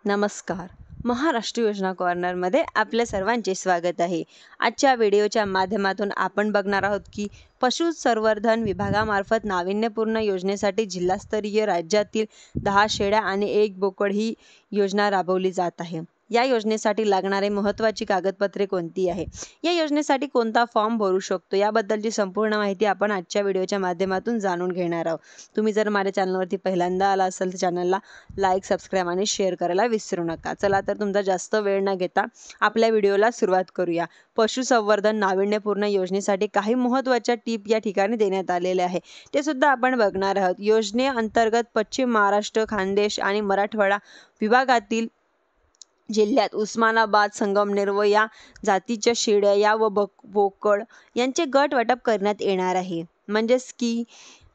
नमस्कार. महाराष्ट्र योजना कॉर्नरमध्ये आपल्या सर्वांचे स्वागत आहे. आजच्या व्हिडिओच्या माध्यमातून आपण बघणार आहोत की पशुसंवर्धन विभागामार्फत नाविन्यपूर्ण योजनेसाठी जिल्हास्तरीय राज्यातील 10 शेळ्या आणि 1 बोकड ही योजना राबवली जात आहे. या योजनेसाठी लागणारे महत्त्वाची कागदपत्रे कोणती आहे? या योजनेसाठी कोणता फॉर्म भरू शकतो? याबद्दलची संपूर्ण माहिती आपण आजच्या व्हिडिओच्या माध्यमातून जाणून घेणार आहोत. तुम्ही जर माझ्या चॅनलवरती पहिल्यांदा आला असाल तर चॅनलला लाईक, सबस्क्राईब आणि शेअर करायला विसरू नका. चला तर तुमचा जास्त वेळ न घेता आपल्या व्हिडिओला सुरुवात करूया. पशुसंवर्धन नाविन्यपूर्ण योजनेसाठी काही महत्त्वाच्या टिप या ठिकाणी देण्यात आलेल्या आहे. ते सुद्धा आपण बघणार आहोत. योजनेअंतर्गत पश्चिम महाराष्ट्र, खानदेश आणि मराठवाडा विभागातील जिल्ह्यात उस्मानाबाद, संगमनेर व या जातीच्या शेळ्या या व बोकड यांचे गट वाटप करण्यात येणार आहे. म्हणजेच की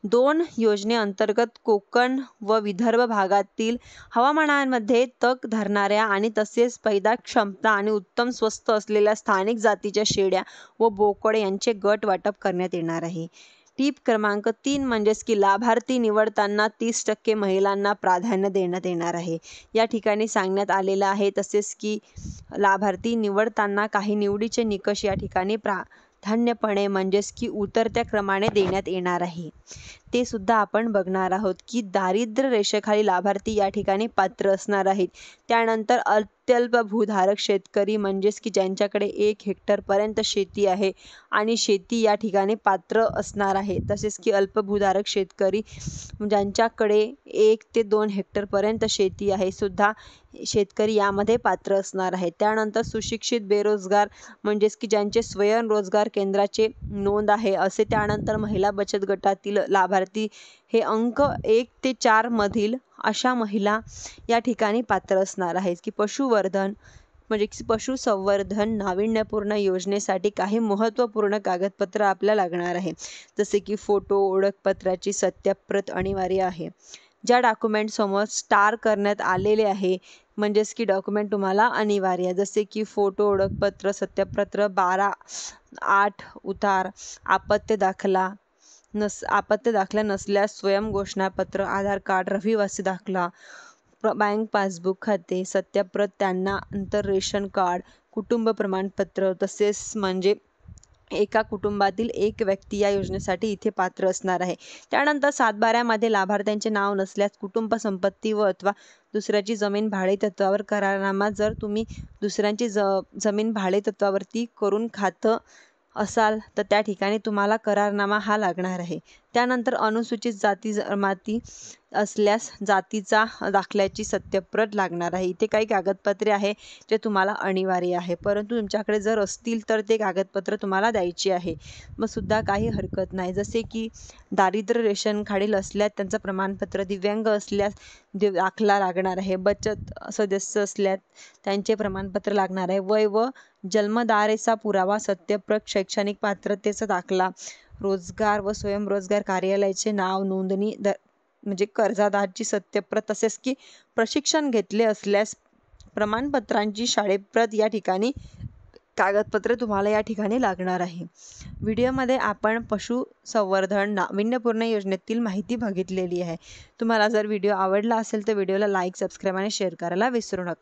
2 योजनेअंतर्गत कोकण व विदर्भ भागातील हवामानामध्ये तग धरणाऱ्या आणि तसेच पैदा क्षमता आणि उत्तम स्वस्त असलेल्या स्थानिक जातीच्या शेळ्या व बोकड यांचे गट वाटप करण्यात येणार आहे. टीप क्रमांक 3 म्हणजेच की लाभार्थी निवडताना 30% महिलांना प्राधान्य देण्यात येणार आहे. या ठिकाणी सांगण्यात आलेलं आहे. तसेच की लाभार्थी निवडताना काही निवडीचे निकष या ठिकाणी प्राधान्यपणे म्हणजेच की उतरत्या क्रमाने देण्यात येणार आहे. ते सुद्धा आपण बघणार आहोत की दारिद्र्य रेषेखाली लाभार्थी या ठिकाणी पात्र असणार आहेत. त्यानंतर अत्यल्प भूधारक शेतकरी म्हणजेच की ज्यांच्याकडे 1 हेक्टरपर्यंत शेती आहे आणि शेती या ठिकाणी पात्र असणार आहे. तसेच की अल्पभूधारक शेतकरी ज्यांच्याकडे 1 ते 2 हेक्टरपर्यंत शेती आहे सुद्धा शेतकरी यामध्ये पात्र असणार आहे. त्यानंतर सुशिक्षित बेरोजगार म्हणजेच की ज्यांचे स्वयंरोजगार केंद्राचे नोंद आहे असे. त्यानंतर महिला बचत गटातील लाभार्थी हे अंक 1 ते 4 मधील अशा महिला या ठिकाणी पात्र असणार आहेत. की पशुसंवर्धन नाविन्यपूर्ण योजनेसाठी काही महत्त्वपूर्ण कागदपत्र आपल्याला लागणार आहे. जसे की फोटो, ओळखपत्राची सत्याप्रत अनिवार्य आहे. ज्या डॉक्युमेंट समोर स्टार करण्यात आलेले आहे म्हणजेच की डॉक्युमेंट तुम्हाला अनिवार्य, जसे की फोटो, ओळखपत्र, सत्याप्रत 12/8 उतार, आपत्ती दाखला नसल्यास स्वयंघोषणापत्र, आधार कार्ड, रहिवासी दाखला, बँक पासबुक खाते सत्याप्रत, त्यानंतर रेशन कार्ड, कुटुंब प्रमाणपत्र. तसेच म्हणजे एका कुटुंबातील 1 व्यक्ती या योजनेसाठी इथे पात्र असणार आहे. त्यानंतर 7/12मध्ये लाभार्थ्यांचे नाव नसल्यास कुटुंब संपत्ती व अथवा दुसऱ्याची जमीन भाडेतत्वावर करारनामा, जर तुम्ही दुसऱ्यांची जमीन भाडेतत्वावरती करून खातं असाल तर त्या ठिकाणी तुम्हाला करारनामा हा लागणार आहे. त्यानंतर अनुसूचित जाती जमाती असल्यास जातीचा दाखल्याची सत्याप्रत लागणार आहे. इथे काही कागदपत्रे आहे जे तुम्हाला अनिवार्य आहे, परंतु तुमच्याकडे जर असतील तर ते कागदपत्र तुम्हाला द्यायची आहे. मग सुद्धा काही हरकत नाही. जसे की दारिद्र्य रेषेखालील असल्यास त्यांचं प्रमाणपत्र, दिव्यांग असल्यास दाखला लागणार आहे, बचत सदस्य असल्यास त्यांचे प्रमाणपत्र लागणार आहे, वय व जन्मतारेचा पुरावा, सत्याप्रत, शैक्षणिक पात्रतेचा दाखला, रोजगार व स्वयंरोजगार कार्यालयाचे नाव, नोंदणी म्हणजे कर्जदाराची सत्याप्रत, तसेच की प्रशिक्षण घेतले असल्यास प्रमाणपत्रांची शाळेप्रत या ठिकाणी कागदपत्रे तुम्हाला या ठिकाणी लागणार आहे. व्हिडिओमध्ये आपण पशुसंवर्धन नाविन्यपूर्ण योजनेतील माहिती बघितलेली आहे. तुम्हाला जर व्हिडिओ आवडला असेल तर व्हिडिओला लाईक, सबस्क्राईब आणि शेअर करायला विसरू नका.